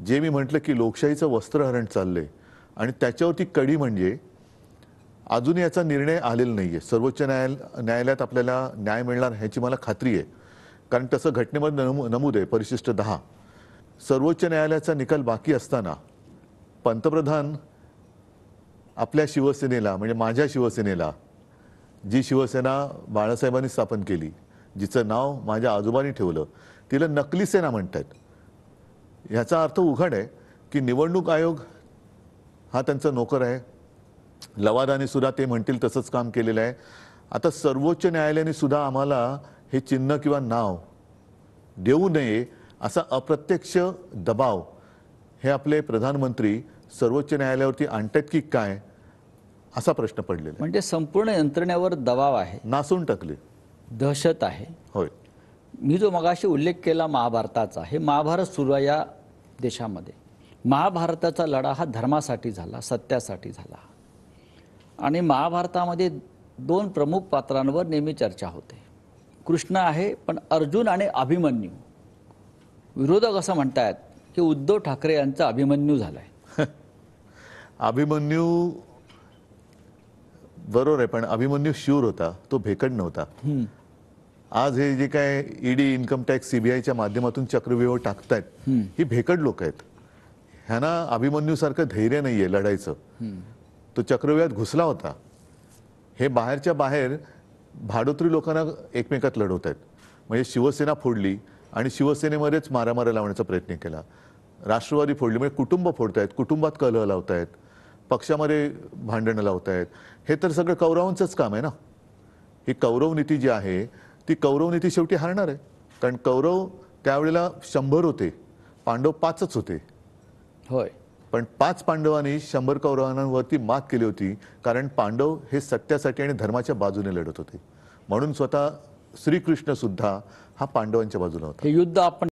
जे मी म्हटलं की लोकशाहीचं वस्त्रहरण चाललंय आणि त्याच्यावरती कडी म्हणजे अजून याचा निर्णय आलेला नाहीये. सर्वोच्च न्यायालयात आपल्याला न्याय मिळणार ह्याची मला खात्री आहे. कारण तसं घटनेमध्ये नमूद आहे परिशिष्ट 10. सर्वोच्च न्यायालयाचा निकाल बाकी असताना पंतप्रधान आपल्या शिवसेनेला म्हणजे माझ्या शिवसेनेला, जी शिवसेना बाळासाहेबांनी स्थापन केली, जिचं नाव माझ्या आजोबांनी ठेवलं, तिला नकली सेना म्हणतात. ह्याचा अर्थ उघड आहे की निवडणूक आयोग हा त्यांचा नोकर आहे. लवादाने सुद्धा ते म्हणतील तसंच काम केलेलं आहे. आता सर्वोच्च न्यायालयाने सुद्धा आम्हाला हे चिन्ह किंवा नाव देऊ नये असा अप्रत्यक्ष दबाव हे आपले प्रधानमंत्री सर्वोच्च न्यायालयावरती आणतात की काय असा प्रश्न पडलेला आहे. म्हणजे संपूर्ण यंत्रणेवर दबाव आहे, नासून टाकले, दहशत आहे. होय. मी जो मगाशी उल्लेख केला महाभारताचा, हे महाभारत सुरू आहे या देशामध्ये. महाभारताचा लढा हा धर्मासाठी झाला, सत्यासाठी झाला. आणि महाभारतामध्ये 2 प्रमुख पात्रांवर नेहमी चर्चा होते. कृष्ण आहे, पण अर्जुन आणि अभिमन्यू. विरोधक असं म्हणतात की उद्धव ठाकरे यांचा अभिमन्यू झालाय. अभिमन्यू बरोबर आहे, पण अभिमन्यू शूर होता, तो भेकड नव्हता. आज हे जे काय ईडी, इन्कम टॅक्स, सीबीआयच्या माध्यमातून चक्रव्यूह टाकतायत ही भेकड लोक आहेत. ह्यांना अभिमन्यू सारखं धैर्य नाहीये लढायचं. तो चक्रव्यूहात घुसला होता. हे बाहेरच्या बाहेर भाडोत्री लोकांना एकमेकात लढवत आहेत. म्हणजे शिवसेना फोडली आणि शिवसेनेमध्येच मारामाऱ्या लावण्याचा प्रयत्न केला. राष्ट्रवादी फोडली म्हणजे कुटुंब फोडतायत, कुटुंबात कलह लावतायत, पक्षामध्ये भांडणं लावतायत. हे तर सगळं कौरवांचंच काम आहे ना. ही कौरव नीती जी आहे ती कौरव नीती शेवटी हारणार आहे. कारण कौरव त्यावेळेला 100 होते, पांडव 5च होते. होय. पण 5 पांडवांनी 100 कौरवांवरती मात केली होती. कारण पांडव हे सत्यासाठी आणि धर्माच्या बाजूने लढत होते. म्हणून स्वतः श्रीकृष्ण सुद्धा हा पांडवांच्या बाजूला होता. हे युद्ध आपण